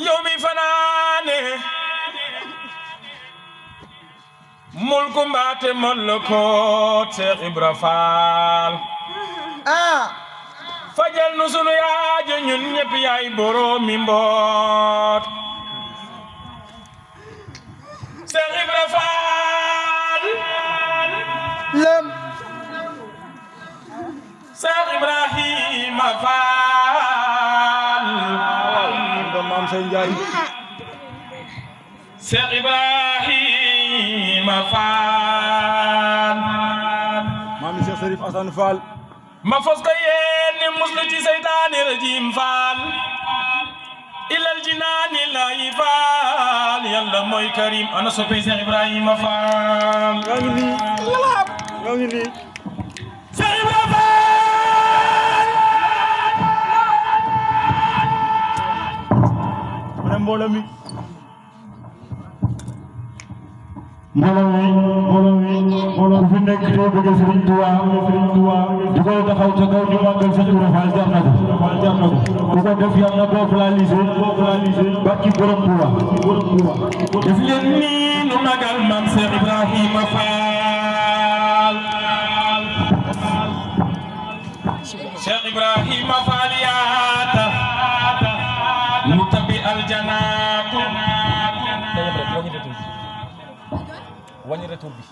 yow mi fanaane mulku mbaate molkoot Cheikh Ibra Fall fajal nu sunu yaajo ñun ñëpp yaay boroomi mboot Cheikh Ibra Fall lem Cheikh Ibrahima Fall ba maam Sey Njaay Cheikh Ibrahima Fall maam Cheikh Serif Assane Fall ma fos ko yéene muslu ci seytaane rajim Fall ilal jinaani laayi Fall yàlla mooy karim ana soppe Cheikh Ibrahima Fall ñoo ngi nii ñoo ngi nii Cheikh Ibrahima Fall mu ne mbooloo mi mbooloo fi nekk tey bëgg Serigne Touba di ko taxaw ca kaw ñu màggal Cheikh Ibra Fall jar na ko ku ko def yàlla boo focalisé barki borom Touba def leen nii nu magal maam Cheikh Ibrahima Fall Cheikh Ibrahima Fall yaata mu tabi aljanaatu wàññi retour bi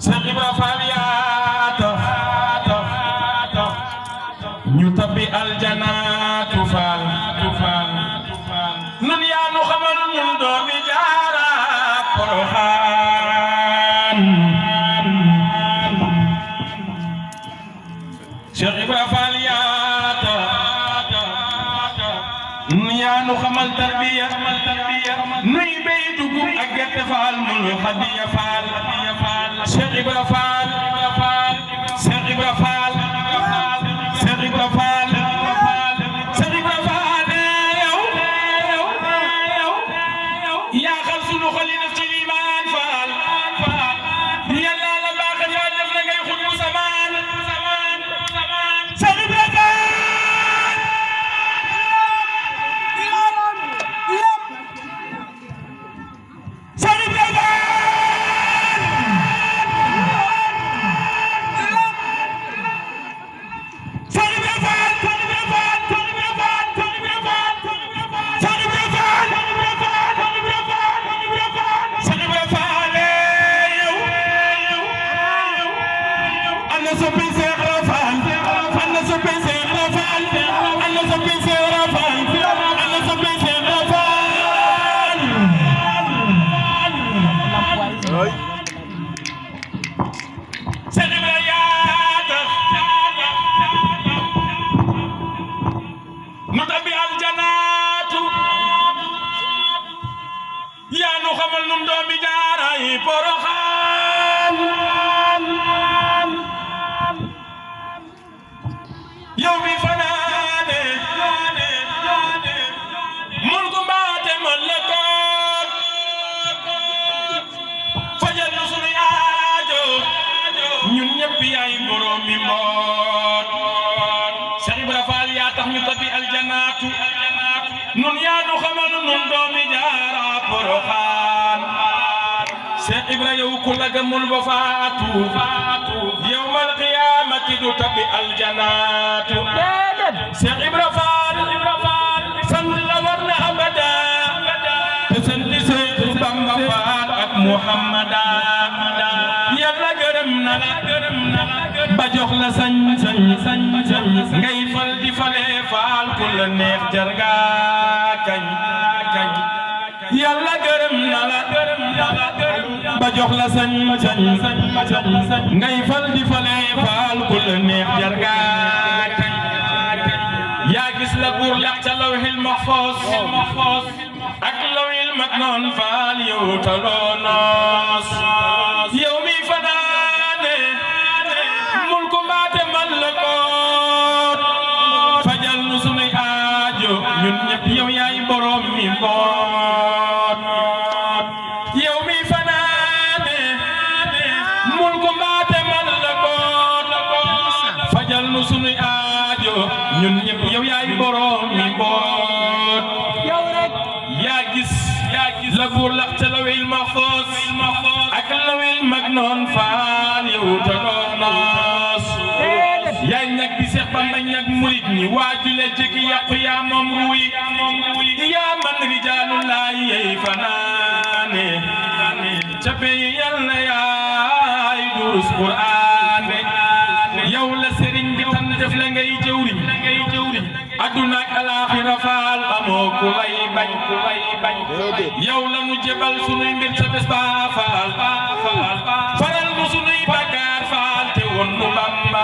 Cheikh Ibra Fall yaata ñu tabbi aljanaatu Fall nun yaa nu xamal ñun doomi Jaara Poroxaan Cheikh Ibra Fall yaata nun yaa nu xamal tarbiya nuy bay dugub ak gerte Fall mul hadiya Fall Cheikh Ibra Fall Cheikh Ibra Fall Cheikh Ibra Fall Cheikh Ibra Fall yow yaa xal sunu xol yi def ci limaan Fall yàlla la baaxe Fall def la ngay xut bu samaan Cheikh Ibra Fall yow mi fanaane mulku mbaate molkoot fajal nu sunu aajo ñun ñëpp yaay borom mi mboot Cheikh Ibra Fall yaa tax ñu tabbi aljanaatu nun yaa nu xamal nun doomi Jaara Poroxaan Cheikh Ibra yow ku la gëmul ba faatu yawmal qiyaamati du tabbi aljanaatu Cheikh Ibra Fall sant la war na abada te sant Seex Bamba Fall ak Muhammada Yàlla gërëm na la ba jox la sañ ngay fal di fale Fall ku la neex jarga kañ Yàlla gërëm na la ba jox la sañ ngay fal di fale Fall ku la neex jarga kañ yaa gis la buur yàq ca lawhil mahfuz ak lawhil maknoon Fall yow taloo noos yow mi fanaane mulku mbaate molkoot fajal nu sunuy aajo ñun ñëpp yow yaay borom mi mboot yow mi fanaane mulku mbaate molkoot fajal nu sunuy aajo ñun ñëpp yow yaay borom mi mboot yàlla buur la ca lawil mahfuz ak lawil magnoon faal yow te doon noos yaay ñag bi Seex Bamba ñag murit ñi waajule jëkki yàqu yaa moom ruuy yaa man rijaalullahi yey fanaane ca bey yàlla yaay durus Qur'aan yow la sëriñ bi tan def la ngay jëwriñ adduna ak alaaxira faal amoo ku lay bañ yow la nu jébal sunuy mbir sa bés ba faal faral nu sunuy bàkkaar faal te woon nu Bamba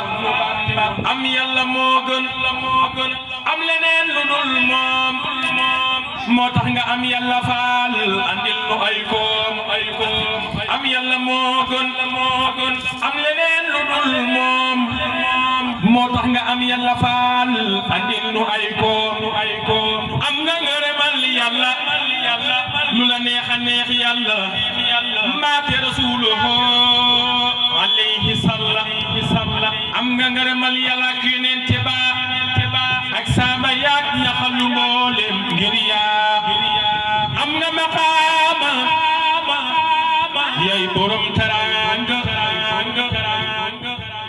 am yàlla moo gën am leneen lu dul moom moo tax nga am yàlla faal andil nu ay koom am yàlla moo gën am leneen lu dul moom moo tax nga am yàlla faal andil nu ay koom am nga ngërëmal yàlla lu la neex a neex yàlla maate rasuluhu alayhi salla am nga ngërëmal yàlla ak yonent ba ak saaba yaak ñaxalu mboolem ngir yaa am nga maqaama yay borom teraanga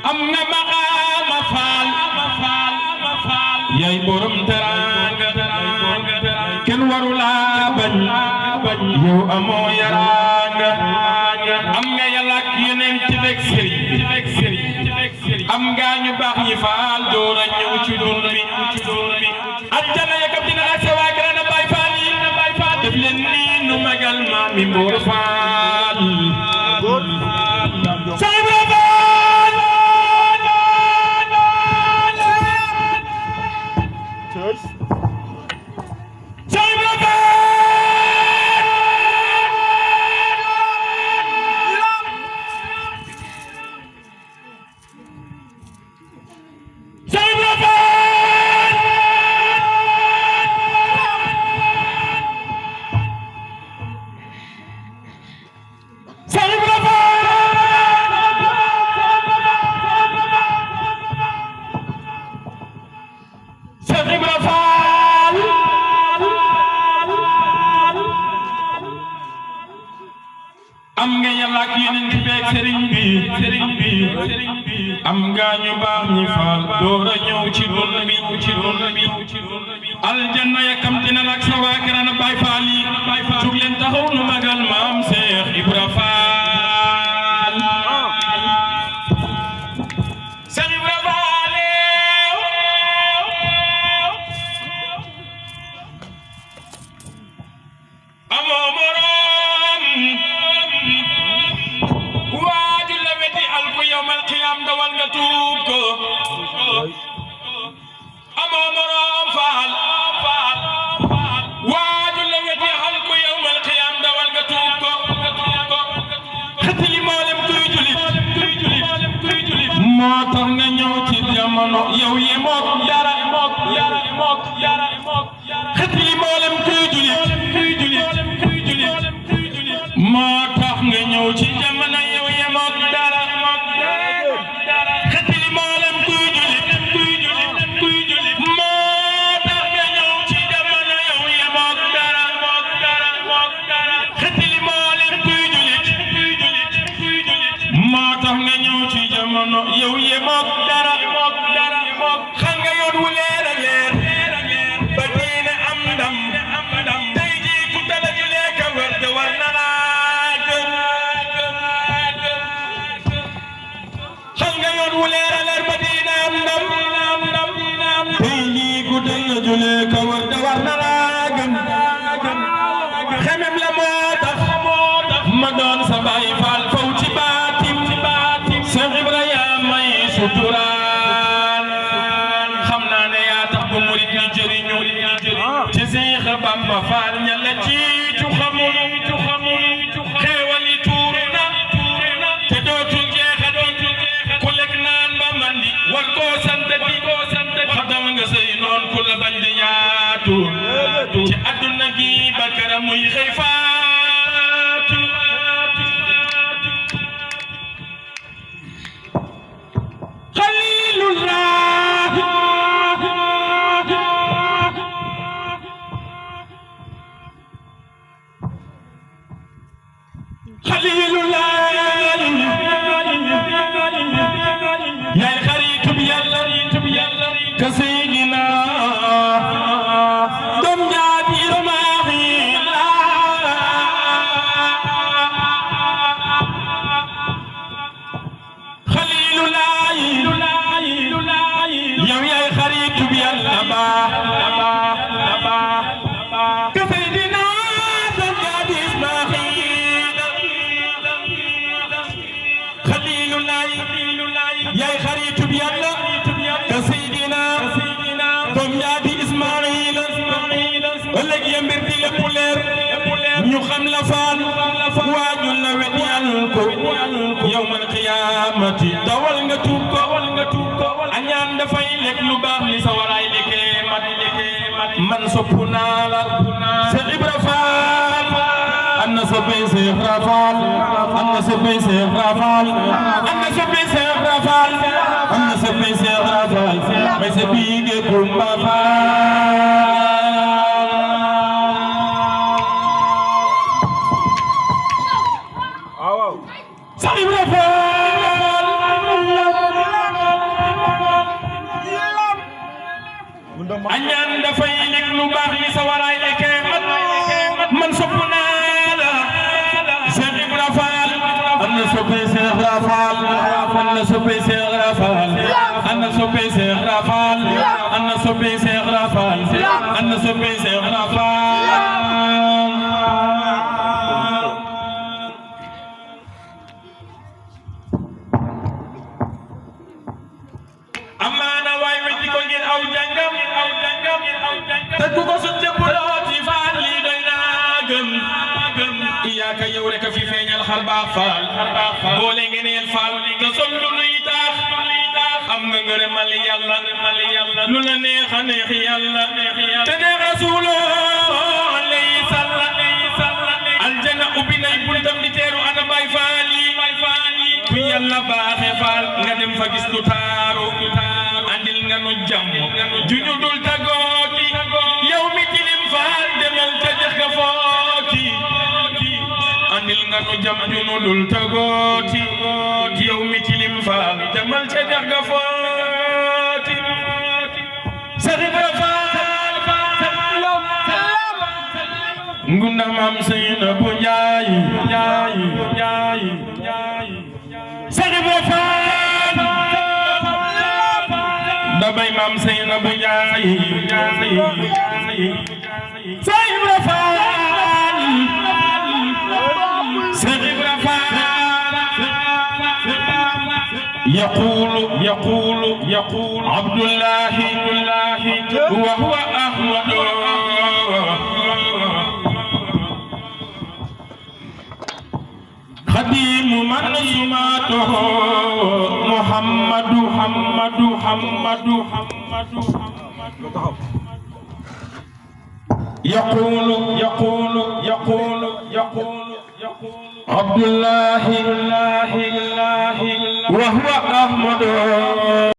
am nga maqaama faal yay borom teraanga kenn warulaa bañ yow amoo yaraanga am nga yàlla ak yonent bek sëriñ am nga ñu baax ñi faal door a ñëw ci dund bi aljana yakam dina ak sa waa Grand Baye Fall yi def leen nii nu magal maami Mboor Faal am nga yàlla ak yonent bi ak sëriñ bi am nga ñu baax ñi faal door a ñëw ci dund bi aljanna yakam dina ak sa waa Grand Baye Fall yi jug leen taxaw nu magal maam Seex Ibra Faal Seex Ibra Faal amoo morom waaju la weti alku yawmal qiyaam dawal nga tuub ko amoo morom faal waaju la weti alku yawmal qiyaam dawal nga tuub ko xetli mboolem kuy julit moo tax nga ñëw ci jamono yow yi mook yara xetli mboolem kuy julit moo tax nga ñëw ci jamono yow yemook dara xetli mboolem kuy julit moo tax nga ñëw ci jamono yow yemook dara xetli mboolem kuy julit moo tax nga ñëw ci jamono yow yemook dara xam nga yoon wu leer a leer ba diine am ndam tey jii ku tala julee ka wër te war na la wu leer a leer ba diina am ndam tey jii ku tey nga julee ka war te war na laa gën xemem la moo tax ma doon sa baay faal faw ci baatim Seex Ibrahima may suturaal xam naa ne yaa tax ba murit ñi jëriñu ci Seex Bamba Faal ña la jiitu xamul xeewali tuuru na te dootul jeexat ku lekk naan ba mandi war koo santati xatam nga sëy noon ku la bañ di yaatu ci àdduna gi bakara muy xëy faatu xalilullah qiyaamati dawal nga tuub ko añaan dafay lekk lu baax li sa waraay lekkee mat man sopp naa la Cheikh Ibra Fall am na soppey Cheikh Ibra Fall am na soppey Cheikh Ibra Fall am na soppey Cheikh Ibra Fall am na soppey Cheikh Ibra Fall may sa biige Kumba waaw Cheikh Ibra Fall añaan dafay lekk lu baax li sa waraay lekkee man sopp naa la Cheikh Ibra Fall am na soppey Cheikh Ibra Fall am na soppey Cheikh Ibra Fall am na soppey Cheikh Ibra Fall am na soppey Cheikh Ibra Fall am na soppey Cheikh Ibra Fall amaana waay wetti ko ngir aw jàngam te ku ko sut jëpp looti faal lii doy naa gëm iyaaka yow rek a fi feeñal xar baax faal boole ngeneel faal te sol lu nuy taax am nga ngërëmal yàlla lu la neex a neex yàlla te neex rasuulo alayhi salla aljana ubbi nay buntam di teeru ana bay faal yi ku yàlla baaxe faal nga dem fa gis lu taaru andil nga nu jàmm juñu dul tagooti yow mi tilim faal demal ta jeex nga footi andil nga nu jàmm juñu dul tagooti yow mi tilim faal demal ta jeex nga footi Cheikh Ibra Fall ngunda maam Seynabu Njaay Cheikh Ibra Fall damay maam Seynabu Njaay Cheikh Ibra Fall Cheikh Ibra Fall يقول عبد الله وهو أحمد خديم من سماته محمد يقول عبد الله وهو أحمد